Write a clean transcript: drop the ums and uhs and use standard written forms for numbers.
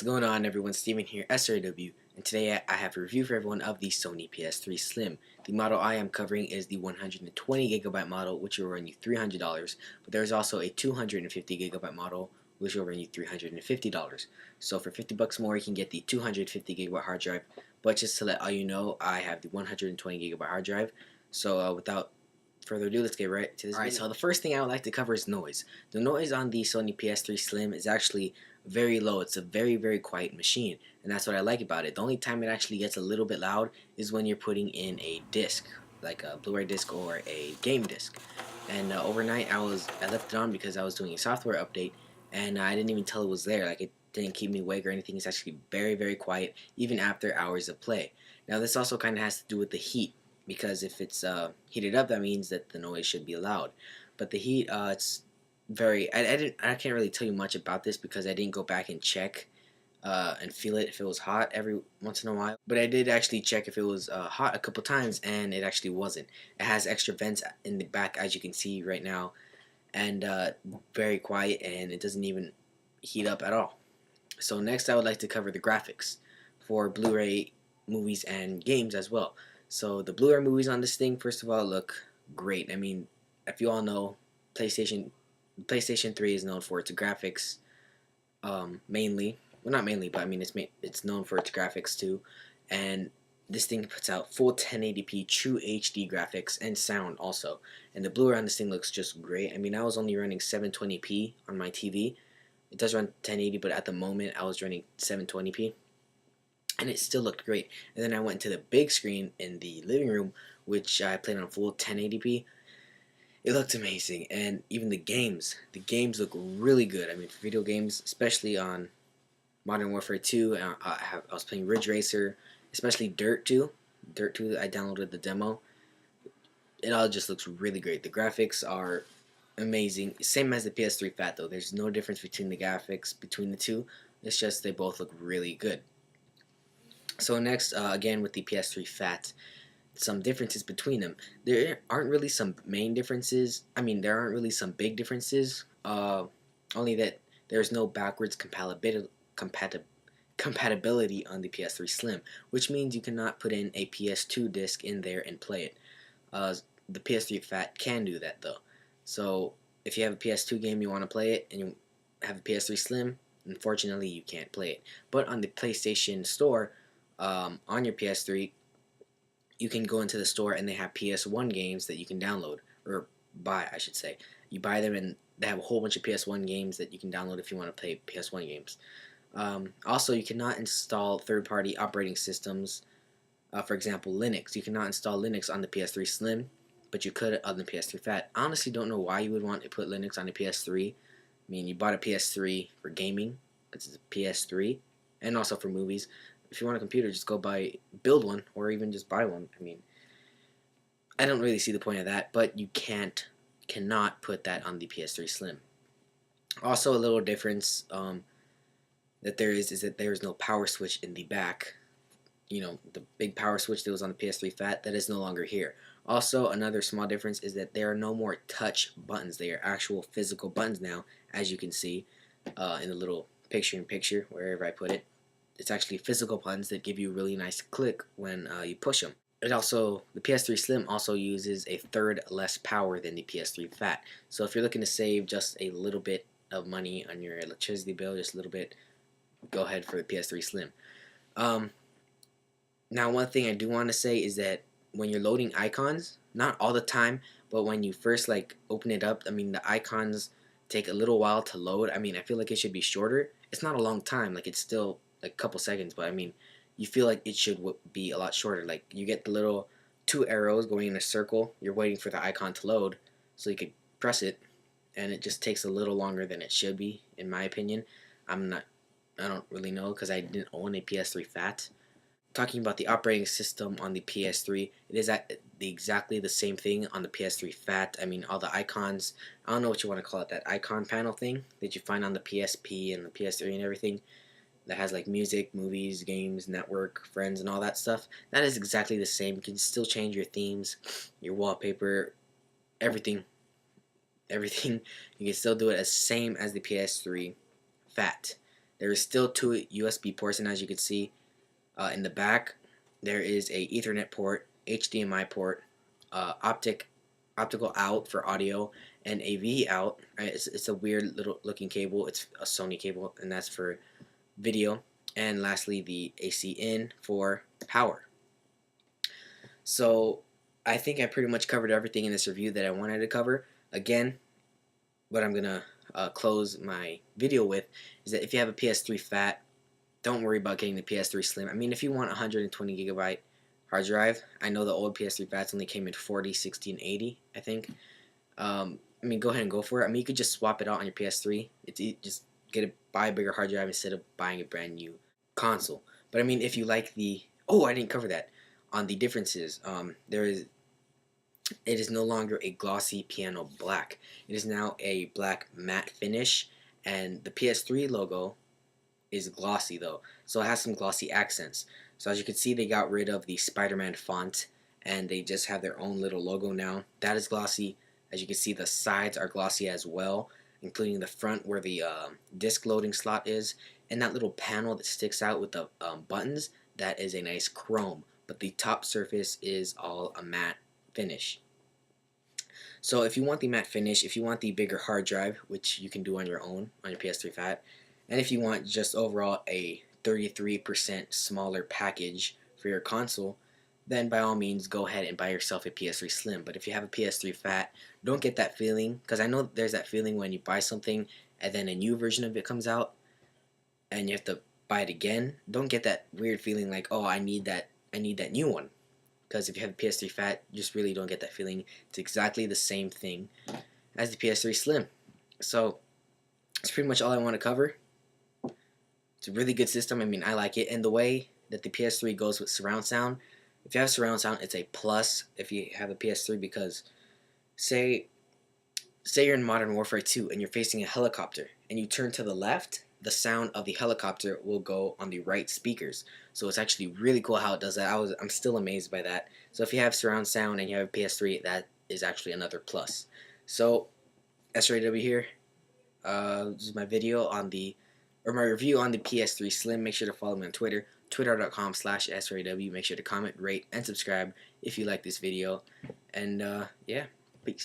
going on, everyone? Steven here, srayw, and today I have a review for everyone of the Sony PS3 Slim. The model I am covering is the 120GB model, which will run you $300, but there's also a 250GB model, which will run you $350. So for $50 more, you can get the 250GB hard drive, but just to let all you know, I have the 120GB hard drive. So without further ado, let's get right to this video. So the first thing I would like to cover is noise. The noise on the Sony PS3 Slim is actually very low. It's a very quiet machine, and that's what I like about it. The only time it actually gets a little bit loud is when you're putting in a disc, like a Blu-ray disc or a game disc. And overnight I left it on because I was doing a software update, and I didn't even tell it was there. Like, it didn't keep me awake or anything. It's actually very quiet even after hours of play. Now this also kind of has to do with the heat, because if it's heated up, that means that the noise should be loud. But the heat, it's very, I can't really tell you much about this because I didn't go back and check and feel it if it was hot every once in a while. But I did actually check if it was hot a couple times, and it actually wasn't. It has extra vents in the back, as you can see right now, and very quiet, and it doesn't even heat up at all. So next I would like to cover the graphics for Blu-ray movies and games as well. So the Blu-ray movies on this thing, first of all, look great. I mean, if you all know, PlayStation 3 is known for its graphics, mainly. Well, not mainly, but I mean it's known for its graphics too. And this thing puts out full 1080p true HD graphics and sound also. And the Blu-ray on this thing looks just great. I mean, I was only running 720p on my TV. It does run 1080, but at the moment I was running 720p. And it still looked great. And then I went to the big screen in the living room, which I played on full 1080p. It looked amazing, and even the games look really good. I mean, for video games, especially on Modern Warfare 2, I was playing Ridge Racer, especially Dirt 2. I downloaded the demo. It all just looks really great. The graphics are amazing. Same as the PS3 Fat, though. There's no difference between the graphics between the two. It's just they both look really good. So next, again with the PS3 Fat, some differences between them. There aren't really some main differences. I mean, there aren't really some big differences. Only that there's no backwards compatibility on the PS3 Slim, which means you cannot put in a PS2 disc in there and play it. The PS3 Fat can do that though. So if you have a PS2 game you want to play it and you have a PS3 Slim, unfortunately you can't play it. But on the PlayStation Store, on your PS3, you can go into the store and they have PS1 games that you can download, or buy, I should say. You buy them and they have a whole bunch of PS1 games that you can download if you want to play PS1 games. Also, you cannot install third-party operating systems. For example, Linux. You cannot install Linux on the PS3 Slim, but you could on the PS3 Fat. I honestly don't know why you would want to put Linux on the PS3. I mean, you bought a PS3 for gaming, because it's a PS3, and also for movies. If you want a computer, just build one, or even just buy one. I mean, I don't really see the point of that, but you cannot put that on the PS3 Slim. Also, a little difference that there is that there is no power switch in the back. You know, the big power switch that was on the PS3 Fat, that is no longer here. Also, another small difference is that there are no more touch buttons. They are actual physical buttons now, as you can see in the little picture-in-picture, wherever I put it. It's actually physical buttons that give you a really nice click when you push them. The PS3 Slim also uses a third less power than the PS3 Fat. So if you're looking to save just a little bit of money on your electricity bill, just a little bit, go ahead for the PS3 Slim. Now, one thing I do want to say is that when you're loading icons, not all the time, but when you first open it up, I mean, the icons take a little while to load. I mean, I feel like it should be shorter. It's not a long time, it's still a couple seconds, but I mean, you feel like it should be a lot shorter. Like, you get the little 2 arrows going in a circle, you're waiting for the icon to load so you could press it, and it just takes a little longer than it should be, in my opinion. I don't really know, because I didn't own a PS3 Fat. Talking about the operating system on the PS3, it is exactly the same thing on the PS3 Fat. I mean, all the icons, I don't know what you want to call it, that icon panel thing that you find on the PSP and the PS3 and everything, that has music, movies, games, network, friends, and all that stuff. That is exactly the same. You can still change your themes, your wallpaper, everything. You can still do it as same as the PS3 Fat. There is still 2 USB ports, and as you can see in the back, there is a Ethernet port, HDMI port, optical out for audio, and a V out. Right? It's a weird little looking cable. It's a Sony cable, and that's for video. And lastly, the AC in for power. So I think I pretty much covered everything in this review that I wanted to cover. Again, what I'm gonna close my video with is that if you have a PS3 Fat, don't worry about getting the PS3 Slim. I mean, if you want 120 gigabyte hard drive, I know the old PS3 Fats only came in 40, 60, and 80, I think. I mean, go ahead and go for it. I mean, you could just swap it out on your PS3. Just buy a bigger hard drive instead of buying a brand new console. But I mean, if you like the I didn't cover that on the differences. It is no longer a glossy piano black. It is now a black matte finish, and the PS3 logo is glossy though, so it has some glossy accents. So as you can see, they got rid of the Spider-Man font, and they just have their own little logo now. That is glossy. As you can see, the sides are glossy as well, including the front where the disc loading slot is, and that little panel that sticks out with the buttons. That is a nice chrome, but the top surface is all a matte finish. So if you want the matte finish, if you want the bigger hard drive, which you can do on your own on your PS3 Fat, and if you want just overall a 33% smaller package for your console, then by all means go ahead and buy yourself a PS3 Slim. But if you have a PS3 Fat, don't get that feeling, because I know there's that feeling when you buy something and then a new version of it comes out and you have to buy it again. Don't get that weird feeling like, oh, I need that new one. Because if you have a PS3 Fat, you just really don't get that feeling. It's exactly the same thing as the PS3 Slim. So that's pretty much all I want to cover. It's a really good system. I mean, I like it. And the way that the PS3 goes with surround sound, if you have surround sound, it's a plus if you have a PS3, because say you're in Modern Warfare 2 and you're facing a helicopter and you turn to the left, the sound of the helicopter will go on the right speakers. So it's actually really cool how it does that. I'm still amazed by that. So if you have surround sound and you have a PS3, that is actually another plus. So srayw here. This is my video on my review on the PS3 Slim. Make sure to follow me on Twitter, twitter.com/srayw. Make sure to comment, rate, and subscribe if you like this video. And yeah, peace.